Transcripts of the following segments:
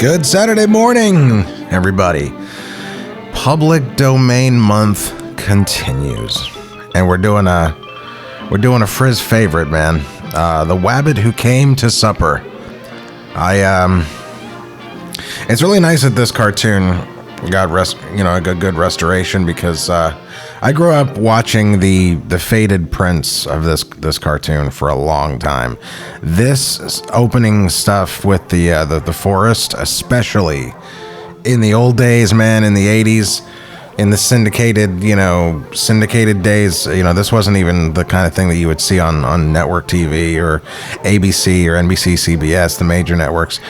Good Saturday morning, everybody. Public Domain Month continues, and we're doing a Frizz favorite, man. The Wabbit Who Came to Supper. It's really nice that this cartoon got a good restoration, because I grew up watching the faded prints of this cartoon for a long time. This opening stuff with the forest, especially in the old days, man, in the 80s, in the syndicated days, this wasn't even the kind of thing that you would see on network TV or ABC or NBC, CBS, the major networks.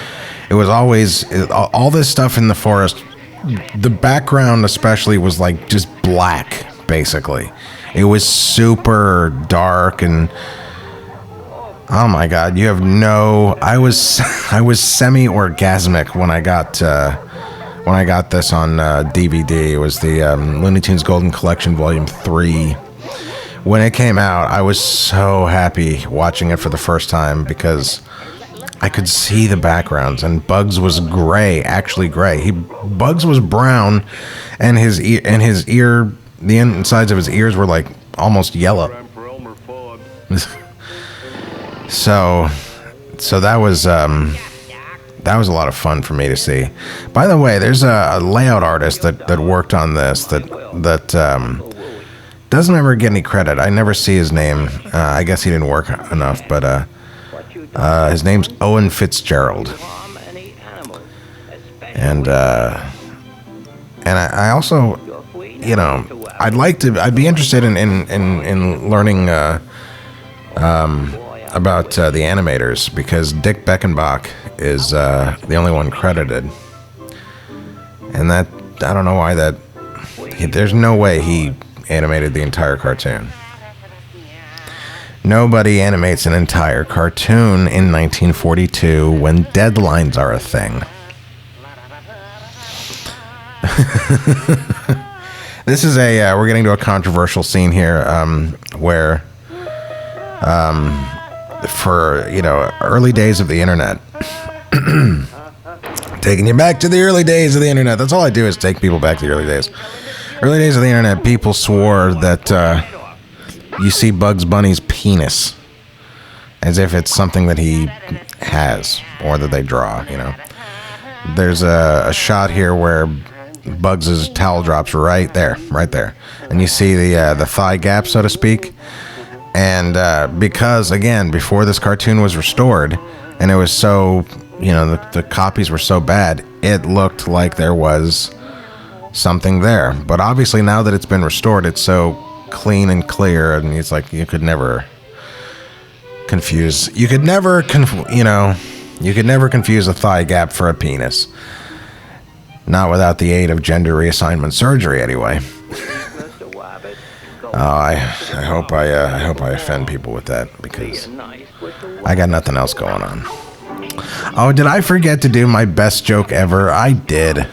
It was always all this stuff in the forest. The background especially was like just black, basically. It was super dark, and oh my god, I was semi-orgasmic when I got this on DVD. It was the Looney Tunes Golden Collection Volume 3. When it came out, I was so happy watching it for the first time, because I could see the backgrounds, and Bugs was gray, actually gray. Bugs was brown, and the insides of his ears were like almost yellow. So that was a lot of fun for me to see. By the way, there's a layout artist that worked on this that doesn't ever get any credit. I never see his name. I guess he didn't work enough, but his name's Owen Fitzgerald. And I also, I'd be interested in learning about the animators, because Dick Beckenbach is the only one credited, and I don't know why there's no way he animated the entire cartoon. Nobody animates an entire cartoon in 1942 when deadlines are a thing. This is we're getting to a controversial scene here, where, for, early days of the internet, taking you back to the early days of the internet. That's all I do, is take people back to the early days. Early days of the internet, people swore that, you see Bugs Bunny's penis as if it's something that he has, or that they draw, There's a shot here where Bugs's towel drops right there, and you see the thigh gap, so to speak. And because, again, before this cartoon was restored, and it was so, the copies were so bad, it looked like there was something there. But obviously, now that it's been restored, it's so clean and clear, and it's like you could never confuse a thigh gap for a penis. Not without the aid of gender reassignment surgery, anyway. I hope I offend people with that, because I got nothing else going on. Oh, did I forget to do my best joke ever? I did.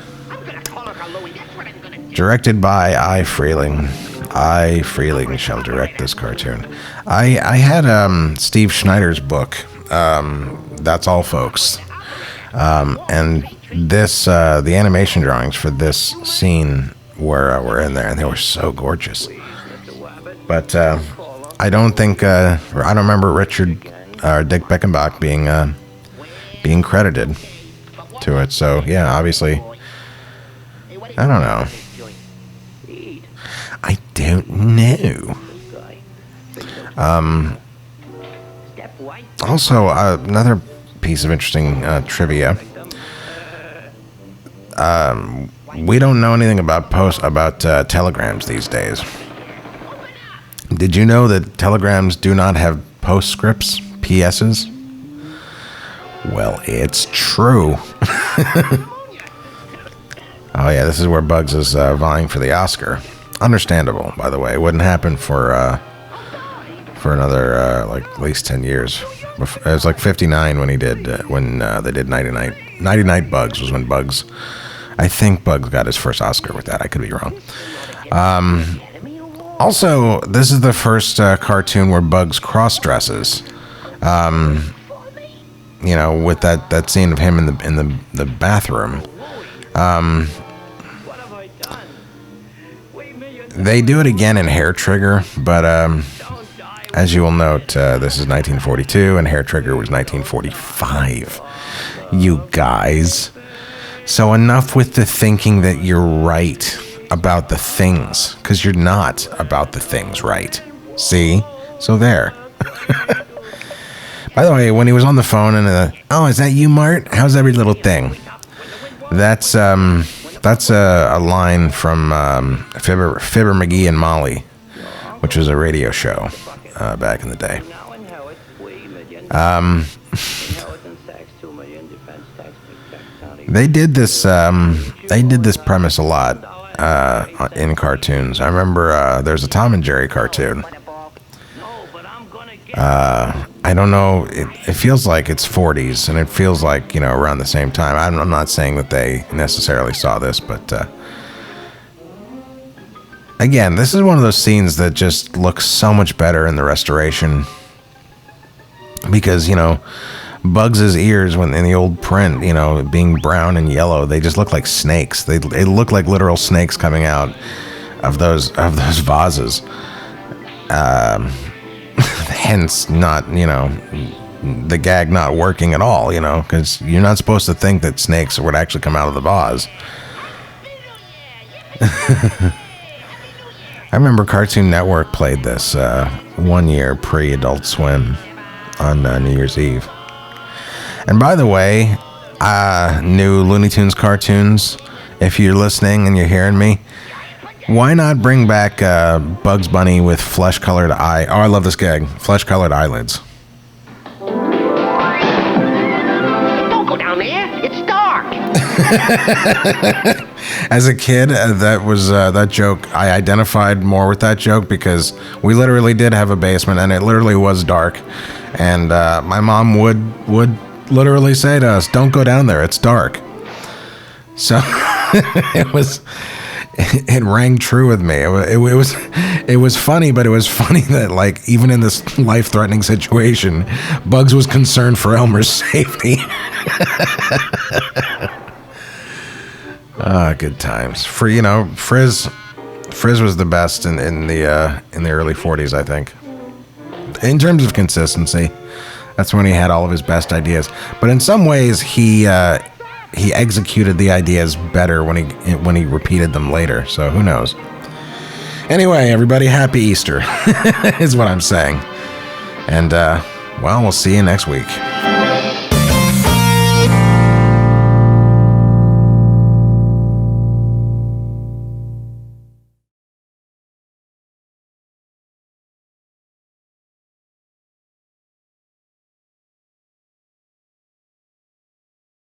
Directed by I. Freeling. I. Freeling shall direct this cartoon. I had Steve Schneider's book, That's All, Folks. And this the animation drawings for this scene were in there, and they were so gorgeous. But I don't remember Richard or Dick Beckenbach being credited to it. So yeah, obviously, I don't know. I don't know. Also, another piece of interesting trivia. We don't know anything about telegrams these days. Did you know that telegrams do not have postscripts, PSs? Well, it's true. Oh yeah, this is where Bugs is vying for the Oscar. Understandable, by the way. It wouldn't happen for another at least 10 years. It was like 59 when they did 90 Night Bugs was when Bugs. I think Bugs got his first Oscar with that. I could be wrong. Also, this is the first cartoon where Bugs cross-dresses. you know, with that scene of him in the bathroom. They do it again in Hair Trigger, but as you will note, this is 1942 and Hair Trigger was 1945. You guys. So enough with the thinking that you're right about the things, because you're not about the things, right? See? So there. By the way, when he was on the phone and oh, is that you, Mart? How's every little thing? That's a line from Fibber McGee and Molly, which was a radio show back in the day. They did this premise a lot in cartoons. I remember there's a Tom and Jerry cartoon. I don't know. It feels like it's 40s, and it feels like, you know, around the same time. I'm not saying that they necessarily saw this, but again, this is one of those scenes that just looks so much better in the restoration because, you know, Bugs's ears, when in the old print, you know, being brown and yellow, they just look like snakes. They look like literal snakes coming out of those vases. Hence, not, you know, the gag not working at all, you know, because you're not supposed to think that snakes would actually come out of the vase. I remember Cartoon Network played this 1 year pre-Adult Swim on New Year's Eve. And by the way, new Looney Tunes cartoons, if you're listening and you're hearing me, why not bring back Bugs Bunny with flesh-colored eye? Oh, I love this gag. Flesh-colored eyelids. Don't go down there. It's dark. As a kid, that joke. I identified more with that joke because we literally did have a basement, and it literally was dark. And my mom would literally say to us, "Don't go down there. It's dark." So it rang true with me. It was funny, but it was funny that, like, even in this life-threatening situation, Bugs was concerned for Elmer's safety. Good times. Frizz was the best in the early 40s, I think. In terms of consistency, that's when he had all of his best ideas. But in some ways, he executed the ideas better when he repeated them later. So who knows? Anyway, everybody, happy Easter is what I'm saying. And well, we'll see you next week.